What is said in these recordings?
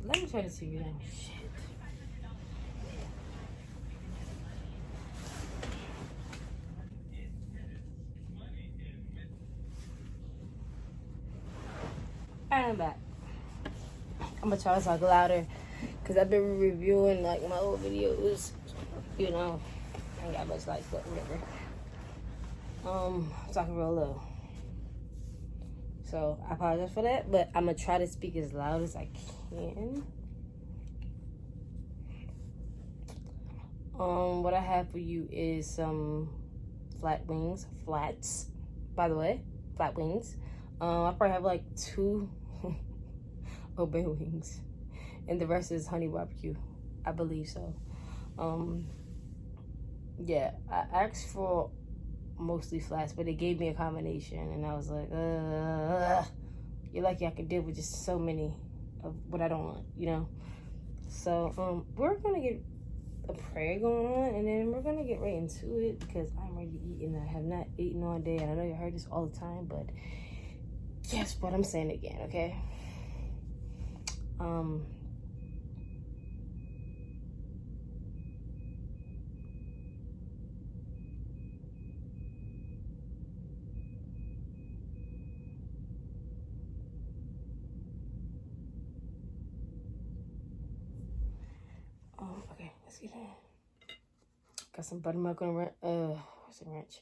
Let me try to see down. Shit. I'm back. I'm gonna try to talk louder because I've been reviewing like my old videos. You know, I ain't got much light, but whatever. Talking real low. So I apologize for that, but I'm gonna try to speak as loud as I can. What I have for you is some flats, by the way, flat wings. I probably have like 2 obey wings, and the rest is honey barbecue, I believe so. Yeah, I asked for mostly flats, but they gave me a combination, and I was like, you're lucky I can deal with just so many of what I don't want, you know. So we're gonna get a prayer going on, and then we're gonna get right into it because I'm ready to eat, and I have not eaten all day. And I know you heard this all the time, but guess what? I'm saying it again, okay? Okay, let's get in. Got some buttermilk on what's the ranch?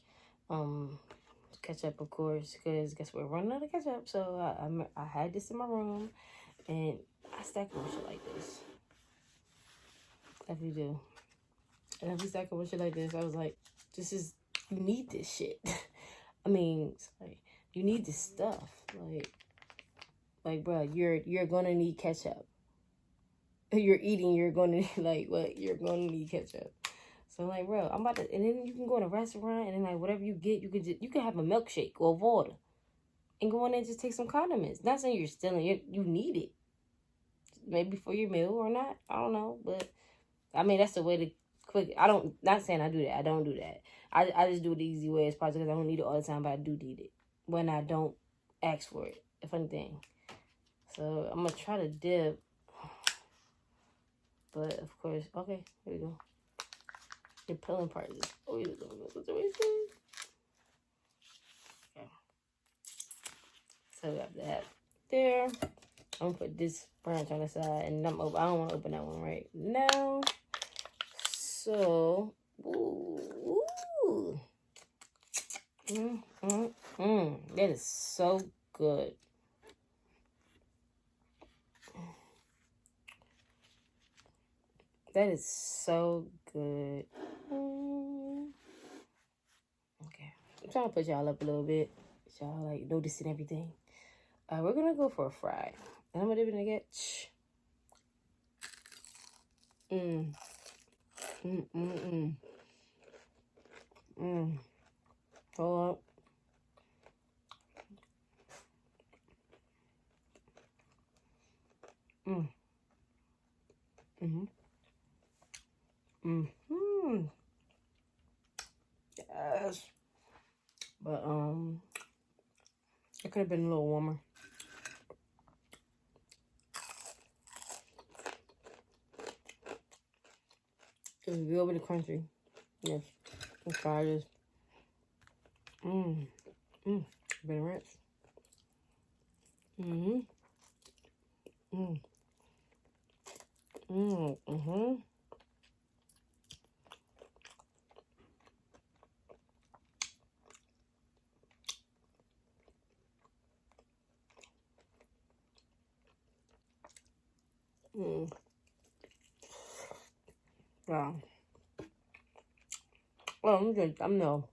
Ketchup, of course, because guess what? We're running out of ketchup. So I had this in my room, and I stack with shit like this. If you do, and if you stack with shit like this, I was like, you need this shit. I mean, sorry, you need this stuff. Like, bro, you're gonna need ketchup. You're eating, you're gonna you're gonna need ketchup. So like, bro, I'm about to, and then you can go to a restaurant, and then like whatever you get, you can have a milkshake or water, and go in there and just take some condiments. Not saying you're stealing, you need it, maybe for your meal or not. I don't know, but I mean that's the way to quick. Not saying I do that. I don't do that. I just do it the easy way as possible because I don't need it all the time, but I do need it when I don't ask for it. If anything, so I'm gonna try to dip, but of course, okay, here we go. The peeling part is always the situation. Okay. So we have that there. I'm gonna put this branch on the side, and I don't want to open that one right now. So, ooh. That is so good. That is so good. Okay, I'm trying to put y'all up a little bit. Y'all like noticing everything. We're gonna go for a fry. And I'm gonna dip it in the Hold up. Yes. But it could have been a little warmer. It's real bit crunchy. Yes. Let's try this. Been rinsed. Wow. Oh, I'm good. I'm no.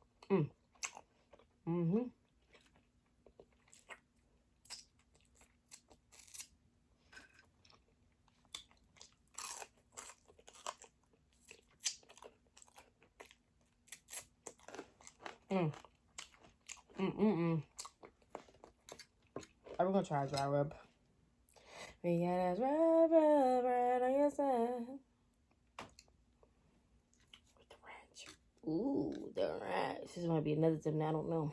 I'm gonna try a dry rub. We got a dry rub right on your side. With the ranch. Ooh, the ranch. This might be another thing I don't know.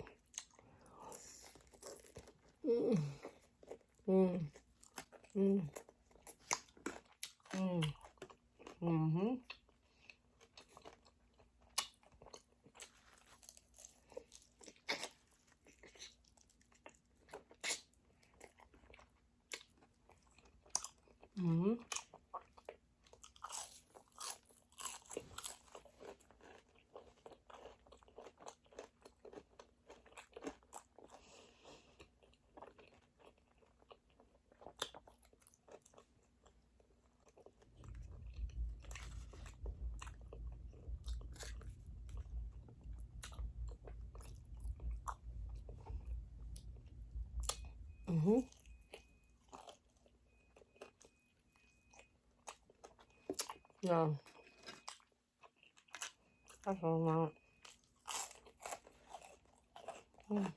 Mm-hmm. Mm-hmm. Mm-hmm. Yeah. That's all right. Mm.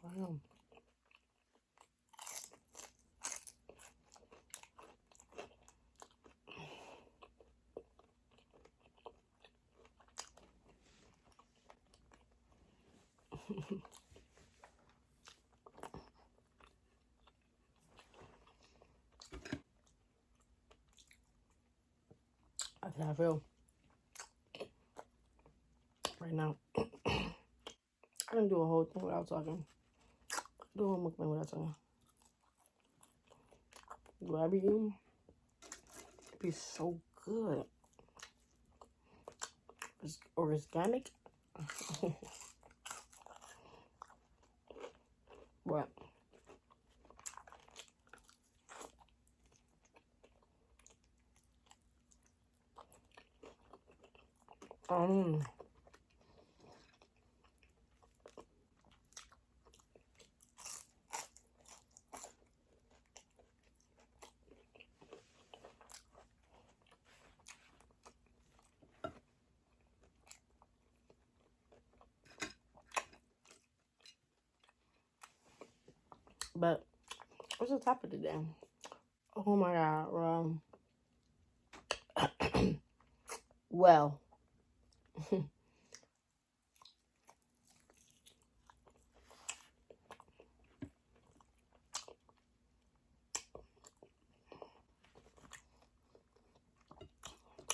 Wow. That's how I feel right now. I didn't do a whole thing without talking. Do a whole mukbang without talking. What I be eating? It be so good. It's organic. What? Um, but what's the topic today? Oh my god, well,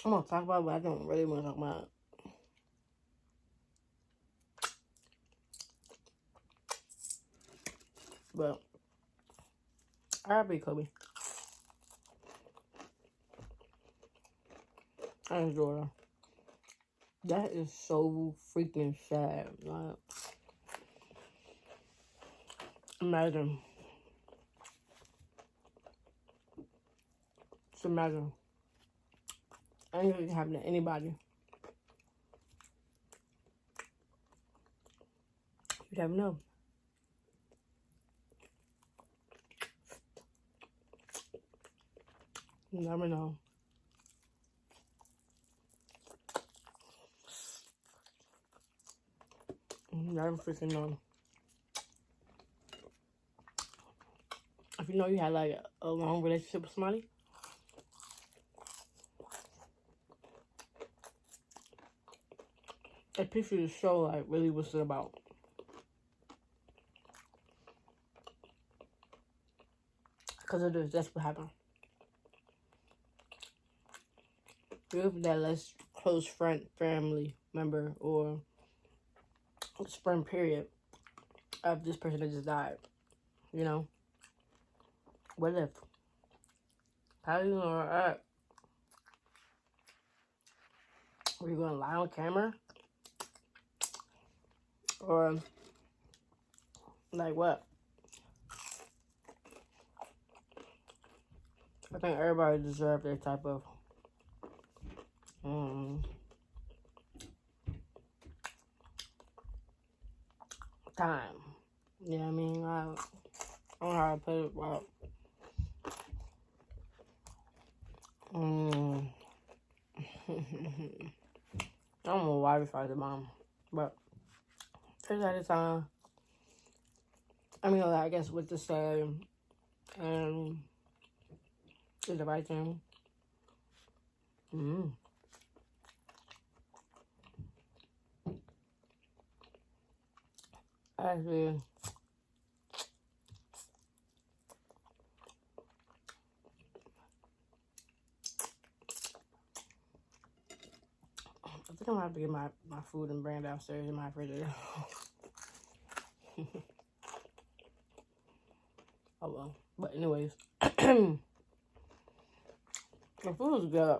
I'm gonna talk about what I don't really want to talk about. But RIPKOBE. I enjoy her. That is so freaking sad. Like, imagine. Just imagine. Anything can happen to anybody. You never know. You never know. You never freaking know. If you know you had like a long relationship with somebody, it puts you to show like really what's it about. Because it is, that's what happened. If that less close friend, family member, or spring period of this person that just died, you know? What if? How you gonna act? Are you gonna lie on camera? Or, like what? I think everybody deserves that type of time. You know what I mean? I don't know how to put it, but I don't know why we fight the mom, but there's at a time. I mean, I guess what to say and is the right thing. Mm. Actually, I think I'm gonna have to get my food and bring it downstairs in my refrigerator. Oh well. But anyways, the food is good.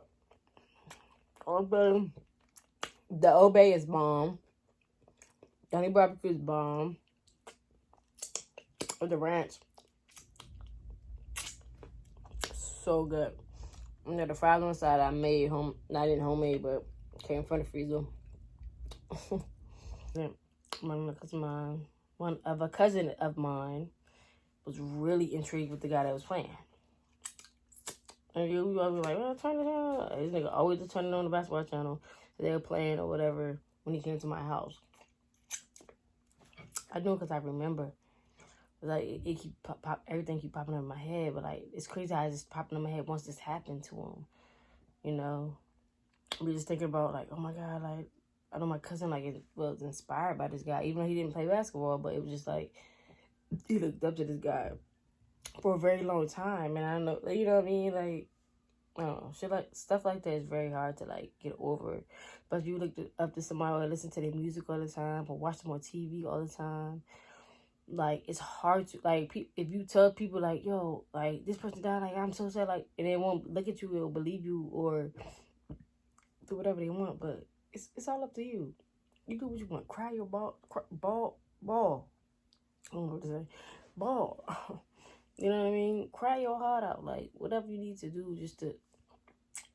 The Obey is bomb. The honey barbecue is bomb. With the ranch, so good. And then the fries on the side I made not in homemade, but came from the freezer. One of a cousin of mine was really intrigued with the guy that was playing. And we always like, well, turn it on. This nigga always turn it on the basketball channel. So they were playing or whatever when he came to my house. I know because I remember. Like, it keep everything keep popping up in my head. But, like, it's crazy how it's just popping in my head once this happened to him. You know? We just thinking about, like, oh, my God, like, I know my cousin, like, was inspired by this guy. Even though he didn't play basketball, but it was just, like, he looked up to this guy for a very long time. And I don't know, you know what I mean? Like, I don't know. Stuff like that is very hard to, like, get over. But if you look up to somebody or listen to their music all the time or watch them on TV all the time, like, it's hard to, like, if you tell people, like, yo, like, this person died, like, I'm so sad, like, and they won't look at you or believe you or do whatever they want, but it's all up to you. You do what you want. Cry your ball. I don't know what to say. Ball. You know what I mean? Cry your heart out. Like, whatever you need to do just to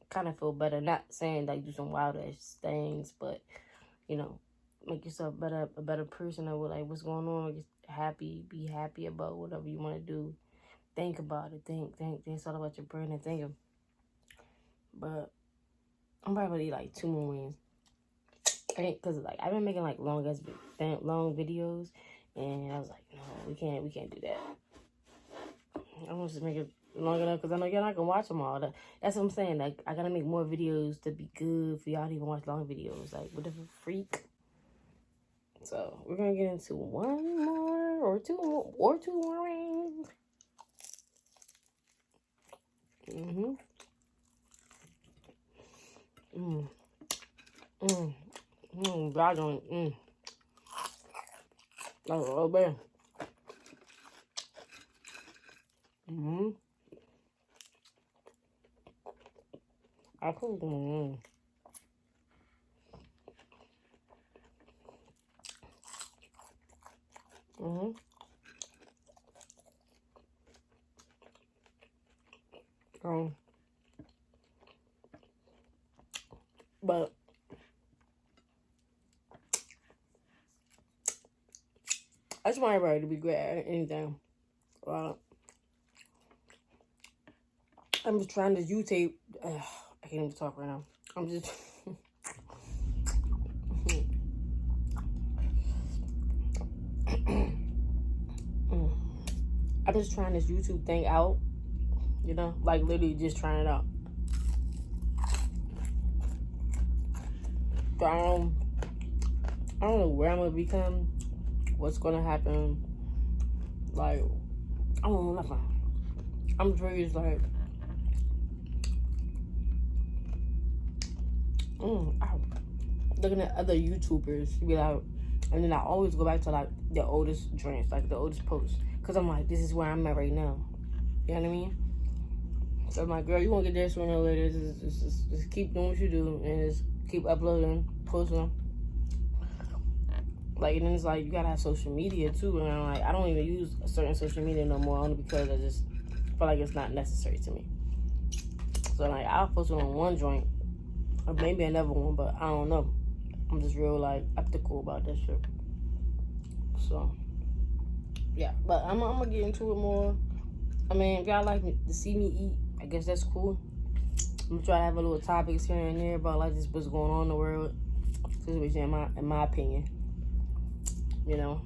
kind of feel better. Not saying, like, do some wild-ass things, but, you know, make yourself a better person or, like, what's going on. Get happy. Be happy about whatever you want to do. Think about it. Think. It's all about your brain and thinking. But I'm probably going to eat, like, 2 more wings. Because, like, I've been making, like, long videos. And I was like, no, we can't do that. I want to just make it long enough because I know you're not going to watch them all. That's what I'm saying. Like, I got to make more videos to be good for y'all to even watch long videos. Like, what the freak? So, we're going to get into one more or two more rings. God don't, Oh, man. I put them but I just want everybody to be great at anything. I'm just trying to YouTube. I can't even talk right now. I'm just. I'm just trying this YouTube thing out. You know, like literally just trying it out. So I don't know where I'm gonna become. What's gonna happen? Like, I don't know nothing. I'm just like. Looking at other YouTubers, be like, and then I always go back to like the oldest joints, like the oldest posts, cause I'm like, this is where I'm at right now. You know what I mean? So I'm like, girl, you won't get there sooner or later. Just keep doing what you do and just keep uploading, posting. Like, and then it's like you gotta have social media too. And I'm like, I don't even use a certain social media no more, only because I just feel like it's not necessary to me. So like, I'll post it on one joint. Or maybe another one, but I don't know. I'm just real, like, skeptical about that shit. So, yeah. But I'm going to get into it more. I mean, if y'all like to see me eat, I guess that's cool. I'm going to try to have a little topics here and there about, like, just what's going on in the world. Situation, in my opinion. You know.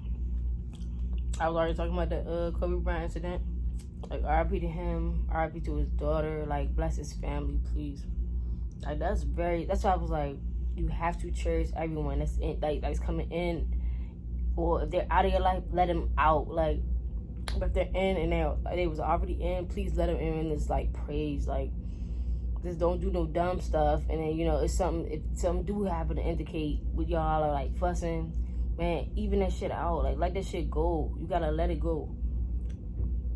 I was already talking about the Kobe Bryant incident. Like, RIP to him. RIP to his daughter. Like, bless his family, please. Like, that's why I was like, you have to cherish everyone that's in, that's coming in, or if they're out of your life, let them out. Like, if they're in and they was already in, please let them in and just like praise. Like, just don't do no dumb stuff. And then, you know, if something do happen to indicate with y'all are like fussing, man, even that shit out. Like, let that shit go. You gotta let it go.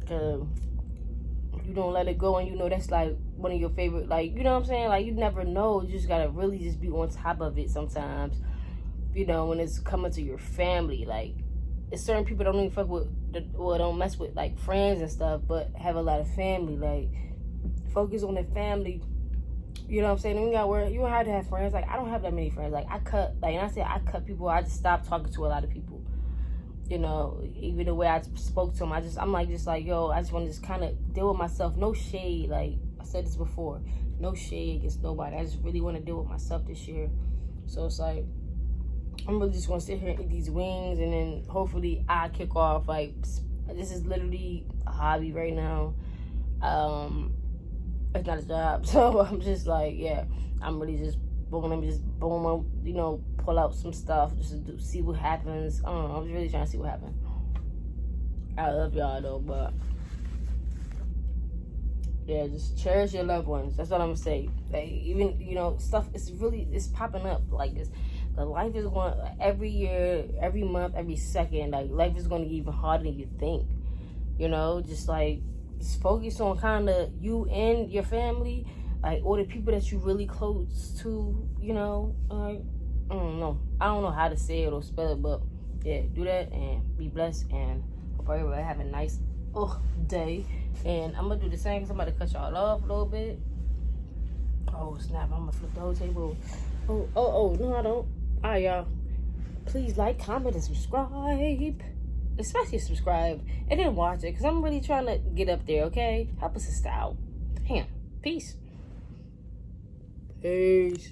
Cause you don't let it go, and you know that's like one of your favorite, like, you know what I'm saying? Like, you never know. You just gotta really just be on top of it sometimes. You know, when it's coming to your family, like, it's certain people don't even fuck with, or don't mess with like friends and stuff, but have a lot of family. Like, focus on the family. You know what I'm saying? You gotta worry. You don't have to have friends. Like, I don't have that many friends. Like, and I said I cut people. I just stopped talking to a lot of people. You know, even the way I spoke to them, I'm like, yo, I just want to just kind of deal with myself. No shade. Like, I said this before. No shade against nobody. I just really want to deal with myself this year. So it's like, I'm really just going to sit here and eat these wings, and then hopefully I kick off. Like, this is literally a hobby right now. It's not a job. So I'm just like, yeah, I'm really just boom, you know, pull out some stuff just to see what happens. I don't know. I was really trying to see what happens. I love y'all though, but yeah, just cherish your loved ones. That's what I'm gonna say. Like, even, you know, stuff it's popping up like this. The life is going, every year, every month, every second. Like, life is going to get even harder than you think. You know, just like, just focus on kind of you and your family, like, or the people that you really close to. You know, like, I don't know how to say it or spell it, but yeah, do that and be blessed, and hope everybody have a nice day. And I'm gonna do the same because I'm about to cut y'all off a little bit. Oh snap, I'm gonna flip the whole table. Oh no, I don't. All right, y'all, please like, comment, and subscribe, especially subscribe, and then watch it, because I'm really trying to get up there. Okay, help us out. Damn. Peace.